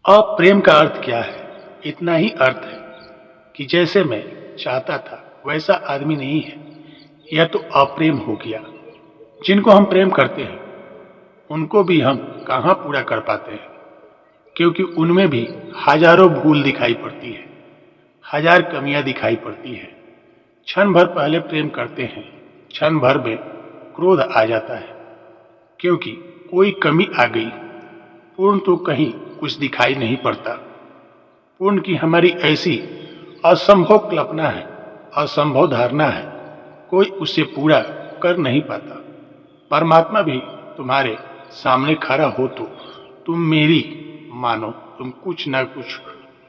अब प्रेम का अर्थ क्या है? इतना ही अर्थ है कि जैसे मैं चाहता था वैसा आदमी नहीं है, यह तो अप्रेम हो गया। जिनको हम प्रेम करते हैं उनको भी हम कहाँ पूरा कर पाते हैं, क्योंकि उनमें भी हजारों भूल दिखाई पड़ती है, हजार कमियां दिखाई पड़ती है। क्षण भर पहले प्रेम करते हैं, क्षण भर में क्रोध आ जाता है, क्योंकि कोई कमी आ गई। पूर्ण तो कहीं कुछ दिखाई नहीं पड़ता। पूर्ण की हमारी ऐसी असंभव कल्पना है, असंभव धारणा है, कोई उसे पूरा कर नहीं पाता। परमात्मा भी तुम्हारे सामने खड़ा हो तो तुम मेरी मानो, तुम कुछ ना कुछ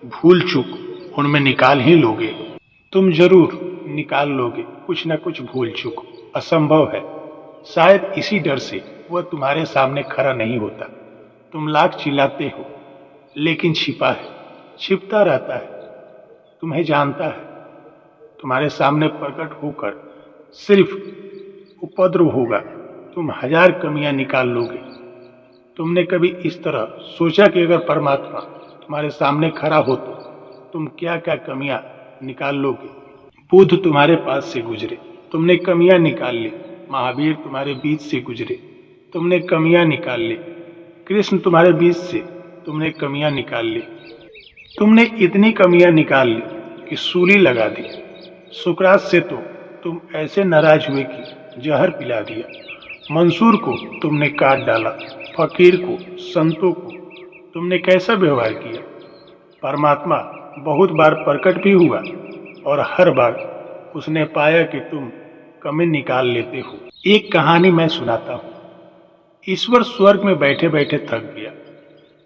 भूल चूक उनमें निकाल ही लोगे। तुम जरूर निकाल लोगे कुछ ना कुछ भूल चूक। असंभव है। शायद इसी डर से वह तुम्हारे सामने खड़ा नहीं होता। तुम लाख चिल्लाते हो, लेकिन छिपा है, छिपता रहता है। तुम्हें जानता है, तुम्हारे सामने प्रकट होकर सिर्फ उपद्रव होगा। तुम हजार कमियां निकाल लोगे। तुमने कभी इस तरह सोचा कि अगर परमात्मा तुम्हारे सामने खड़ा हो तो तुम क्या क्या कमियां निकाल लोगे? बुद्ध तुम्हारे पास से गुजरे, तुमने कमियां निकाल ली। महावीर तुम्हारे बीच से गुजरे, तुमने कमियां निकाल ली। कृष्ण तुम्हारे बीच से, तुमने कमियां निकाल ली। तुमने इतनी कमियां निकाल ली कि सूली लगा दी। सुकरात से तो तुम ऐसे नाराज हुए कि जहर पिला दिया। मंसूर को तुमने काट डाला, फकीर को, संतों को तुमने कैसा व्यवहार किया? परमात्मा बहुत बार प्रकट भी हुआ और हर बार उसने पाया कि तुम कमी निकाल लेते हो। एक कहानी मैं सुनाता हूँ। ईश्वर स्वर्ग में बैठे बैठे थक गया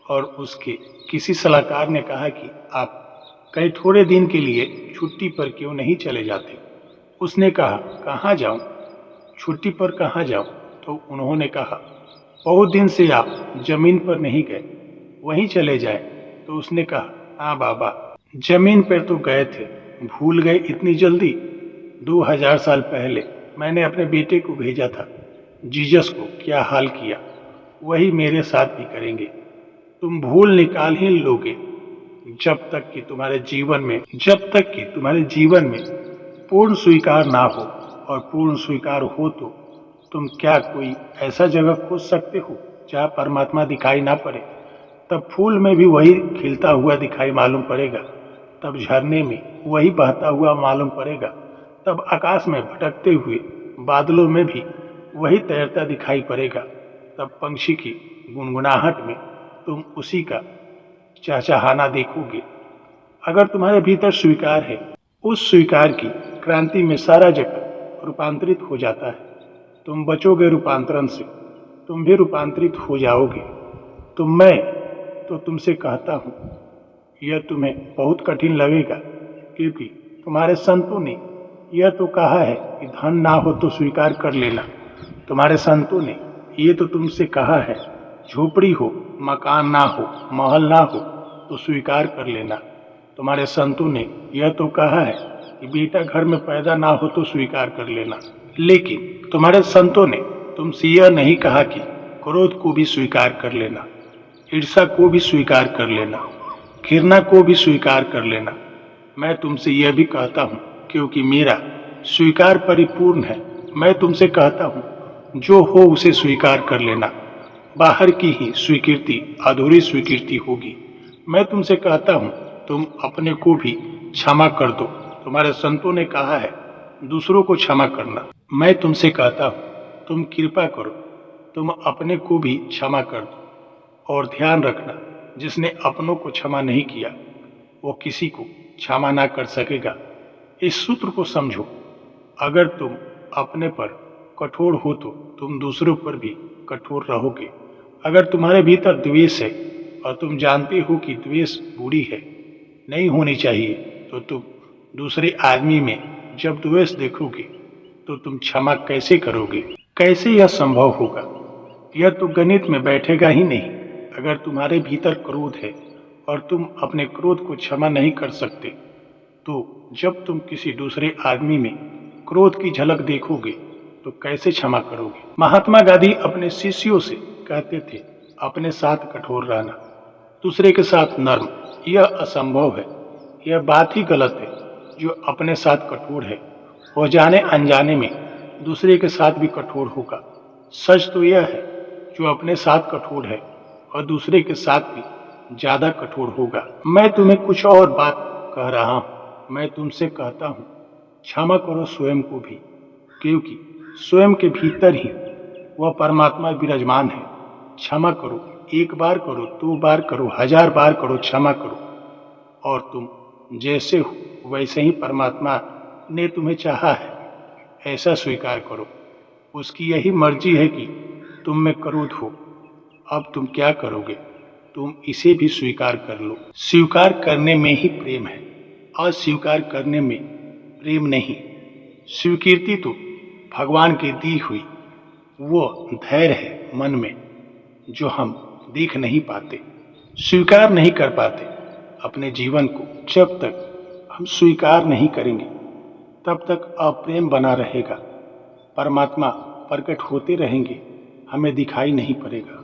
और उसके किसी सलाहकार ने कहा कि आप कहीं थोड़े दिन के लिए छुट्टी पर क्यों नहीं चले जाते? उसने कहा, कहाँ जाऊं? छुट्टी पर कहाँ जाऊं? तो उन्होंने कहा, बहुत दिन से आप जमीन पर नहीं गए, वहीं चले जाए। तो उसने कहा, हाँ बाबा, जमीन पर तो गए थे, भूल गए इतनी जल्दी? 2000 साल पहले मैंने अपने बेटे को भेजा था, जीसस को क्या हाल किया, वही मेरे साथ भी करेंगे। तुम भूल निकाल ही लोगे जब तक कि तुम्हारे जीवन में पूर्ण स्वीकार ना हो। और पूर्ण स्वीकार हो तो तुम क्या कोई ऐसा जगह खोज सकते हो जहाँ परमात्मा दिखाई ना पड़े? तब फूल में भी वही खिलता हुआ दिखाई मालूम पड़ेगा, तब झरने में वही बहता हुआ मालूम पड़ेगा, तब आकाश में भटकते हुए बादलों में भी वही तैरता दिखाई पड़ेगा, तब पंछी की गुनगुनाहट में तुम उसी का चहचहाना देखोगे। अगर तुम्हारे भीतर स्वीकार है, उस स्वीकार की क्रांति में सारा जगत रूपांतरित हो जाता है। तुम बचोगे रूपांतरण से, तुम भी रूपांतरित हो जाओगे। तो मैं तो तुमसे कहता हूँ, यह तुम्हें बहुत कठिन लगेगा, क्योंकि तुम्हारे संतों ने यह तो कहा है कि धन ना हो तो स्वीकार कर लेना। तुम्हारे संतों ने ये तो तुमसे कहा है, झोपड़ी हो, मकान ना हो, महल ना हो तो स्वीकार कर लेना। तुम्हारे संतों ने यह तो कहा है कि बेटा घर में पैदा ना हो तो स्वीकार कर लेना। लेकिन तुम्हारे संतों ने तुमसे यह नहीं कहा कि क्रोध को भी स्वीकार कर लेना, ईर्ष्या को भी स्वीकार कर लेना, घृणा को भी स्वीकार कर लेना। मैं तुमसे यह भी कहता हूँ क्योंकि मेरा स्वीकार परिपूर्ण है। मैं तुमसे कहता हूँ, जो हो उसे स्वीकार कर लेना। बाहर की ही स्वीकृति अधूरी स्वीकृति होगी। मैं तुमसे कहता हूँ, तुम अपने को भी क्षमा कर दो। तुम्हारे संतों ने कहा है दूसरों को क्षमा करना। मैं तुमसे कहता हूँ, तुम कृपा करो, तुम अपने को भी क्षमा कर दो। और ध्यान रखना, जिसने अपनों को क्षमा नहीं किया वो किसी को क्षमा ना कर सकेगा। इस सूत्र को समझो। अगर तुम अपने पर कठोर हो तो तुम दूसरों पर भी कठोर रहोगे। अगर तुम्हारे भीतर द्वेष है और तुम जानते हो कि द्वेष बुरी है, नहीं होनी चाहिए, तो तुम दूसरे आदमी में जब द्वेष देखोगे तो तुम क्षमा कैसे करोगे? कैसे यह संभव होगा? यह तो गणित में बैठेगा ही नहीं। अगर तुम्हारे भीतर क्रोध है और तुम अपने क्रोध को क्षमा नहीं कर सकते, तो जब तुम किसी दूसरे आदमी में क्रोध की झलक देखोगे तो कैसे क्षमा करोगे? महात्मा गांधी अपने शिष्यों से कहते थे, अपने साथ कठोर रहना। दूसरे के साथ नर्म, यह असंभव है। यह बात ही गलत है जो अपने साथ कठोर है, वो जाने अनजाने में दूसरे के साथ भी कठोर होगा। सच तो यह है जो अपने साथ कठोर है और दूसरे के साथ भी ज्यादा कठोर होगा। मैं तुम्हें कुछ और बात कह रहा हूँ। मैं तुमसे कहता हूँ, क्षमा करो स्वयं को भी, क्योंकि स्वयं के भीतर ही वह परमात्मा विराजमान है। क्षमा करो, एक बार करो, 2 बार करो, 1000 बार करो, क्षमा करो। और तुम जैसे हो वैसे ही परमात्मा ने तुम्हें चाहा है, ऐसा स्वीकार करो। उसकी यही मर्जी है कि तुम में क्रोध हो। अब तुम क्या करोगे? तुम इसे भी स्वीकार कर लो। स्वीकार करने में ही प्रेम है, अस्वीकार करने में प्रेम नहीं। स्वीकृति तो भगवान की दी हुई वो धैर्य है मन में, जो हम देख नहीं पाते, स्वीकार नहीं कर पाते। अपने जीवन को जब तक हम स्वीकार नहीं करेंगे तब तक अप्रेम बना रहेगा। परमात्मा प्रकट होते रहेंगे, हमें दिखाई नहीं पड़ेगा।